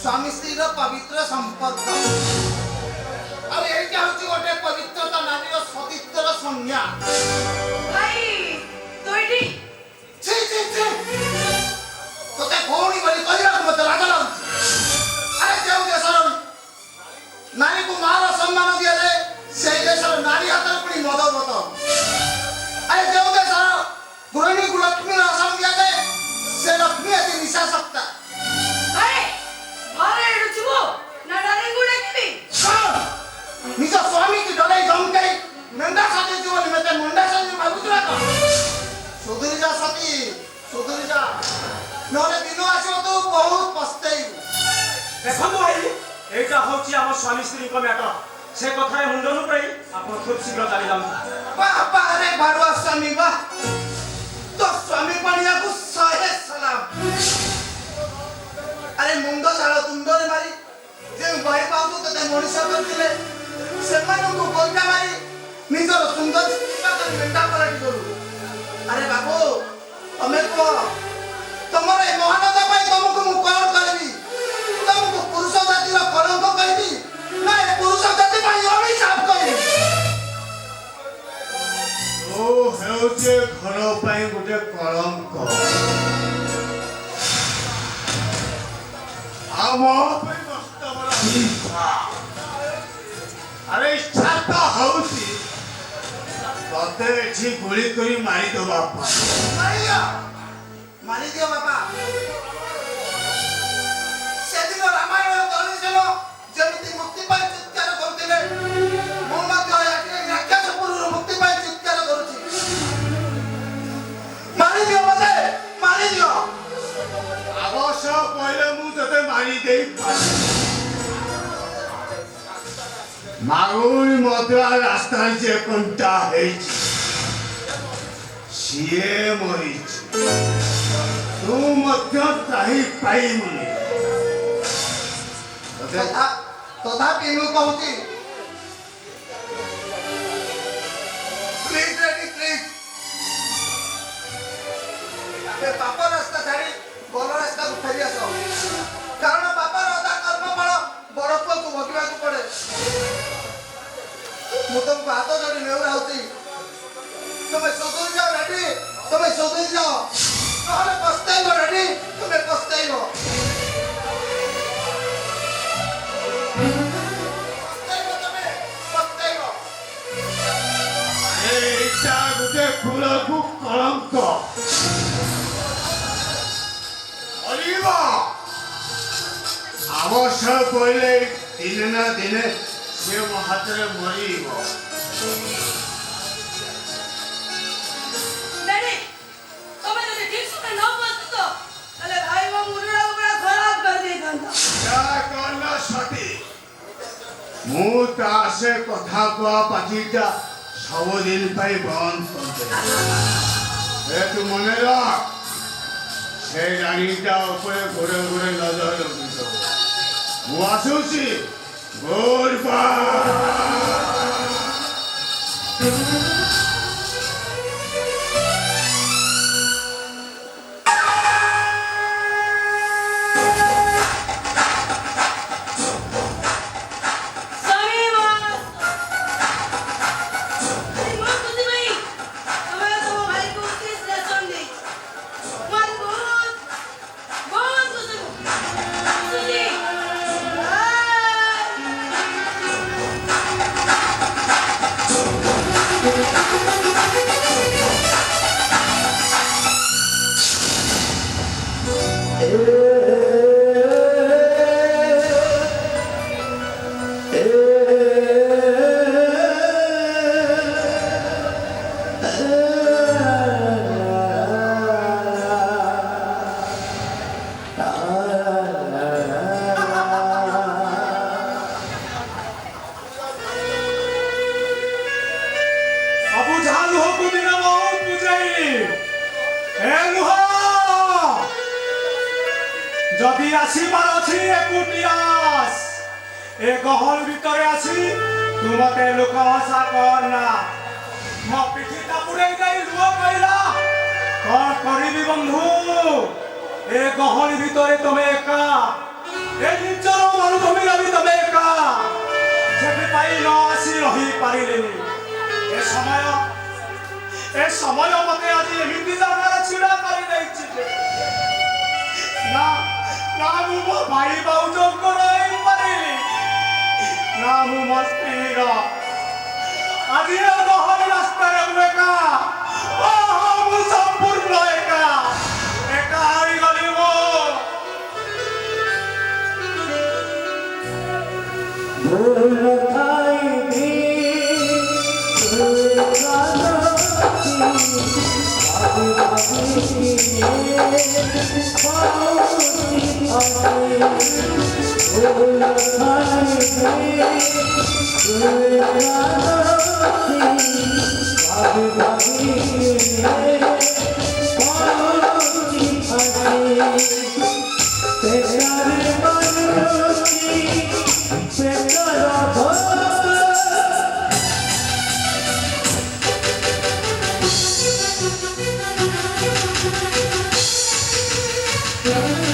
स्वामी स्त्री पवित्र संपर्क गोटे पवित्रता नारी सतीत्वर संज्ञा तोते भौणी बोली कहला मत राग लाଗୁଛି अरे जो देशर नारी को मार सम्मान दिया जाए से देशर नारी हाथ पुणी मद मत अरे जो देशर गृहिणी को लक्ष्मी आसन दिया जाए से लक्ष्मी अति निशा सकता निज स्वामी की डले जमकाई नंदा साथे जीवन में ते मुंडा साथे भागुतरा तो सुधरी जा सती सुधरी जा नोरे दिनो आसो तो बहुत पछताई देखो भाई एटा होची हम स्वामी स्त्री को मैटर से कथा रे मुंडनु पई आपण खूब शीघ्र चली जाऊ बाबा अरे बारवा स्वामी बा तो स्वामी पणिया को सहे सलाम अरे मुंडो साला तुंडो रे मारी जे भाई पाऊ तो ते मनुष्य करथिले सेମାନଙ୍କୁ ଗୋଇଠା ମାରି ନିଜର ସୁନ୍ଦର ଚିତ୍କାର ମେଣ୍ଟା ପରାଟି କରୁ ଆରେ ବାବୁ ତମେ କୁହ ତମର ଏ ମହାନତା ପାଇଁ ତମକୁ ମୁଁ କଣ କରିବି ତମକୁ ପୁରୁଷ ଜାତିର କଳଙ୍କ କହିବି ନା ଏ ପୁରୁଷ ଜାତି ପାଇଁ ଅଭିଶାପ କହିବି ଓ ହେଉଛି ଘର ପାଇଁ ଗୋଟେ କଳଙ୍କ ଆମ ପାଇଁ ମସ୍ତ ବଡ଼ अरे इच्छा तो हौसी तते एठी गुली करी मारी दो बापा मारी दियो बापा सेदिन रामायण तळी चलो जेमिति मुक्ति पाई चित्कार करथिले मो मध्य याके राक्षसपुरु मुक्ति पाई चित्कार करूची मारी दियो मते मारी दियो आवश्यक पहिले मु तते मारी देई मागुरी मधुरा रास्ता जे कंटा है सीए मरी तू मध्य ताही पाई मुनि तथापि मु कहूची प्लीज रेडी प्लीज ए पाप रास्ता छाड़ी भल रास्ता को फेरी आसो कारण बापा रदा कर्म फल बड़ पुआ को भोगिबा को पड़े मु तुमको हाथ जोड़ी नेउरा होती तुम्हें सुधुरी जाओ रेडी तुम्हें सुधुरी जाओ नहले पछताइबो रेडी तुम्हें पछताइबो पछताइबो एटा गुटे फूलकु कलंक अलिवा आवश्यक पहिले दिन ना दिने से हाथरे मरीबो डैडी तुम्हें जदी ठीक से न बोलत तो अरे भाई वो मुंडा पूरा खराब कर देता क्या करना सती मु तासे कथा को पाटीटा सब दिन पाई बंद कर दे ए तू मने रख से रानीटा ऊपर घोड़े घोड़े नजर रखितो मु आसुची Goodbye. বাবু ঝাল হোক দিন বহুত বুঝাই এ লুহ যদি আসিবার অছি একুটিয়াস এ গহল ভিতরে আছি তুমতে লোক হসা কর না মো পিঠিটা পুড়ে যাই লুহ কইলা কর করিবি বন্ধু এ গহল ভিতরে তুমি একা এ নিচর মরুভূমির আমি তুমি একা ସେଥିପାଇଁ ନ ଆସି ରହିପାରିଲେନି ଏ ସମୟ ମତେ ଆଜି ଏମିତି ଜାଗାରେ ଛିଡ଼ା କରିଦେଇଛି ଯେ ନା ନା ମୁଁ ମୋ ଭାଇ ଭାଉଜଙ୍କର ହେଇପାରିଲି ନା ମୁଁ ମୋ ସ୍ତ୍ରୀର ଆଜି ଏ ଗହଳି ରାସ୍ତାରେ ମୁଁ ଏକା ମୁଁ ସମ୍ପୂର୍ଣ୍ଣ ଏକା ଏକା ହାରିଗଲି ମୁଁ Yeah.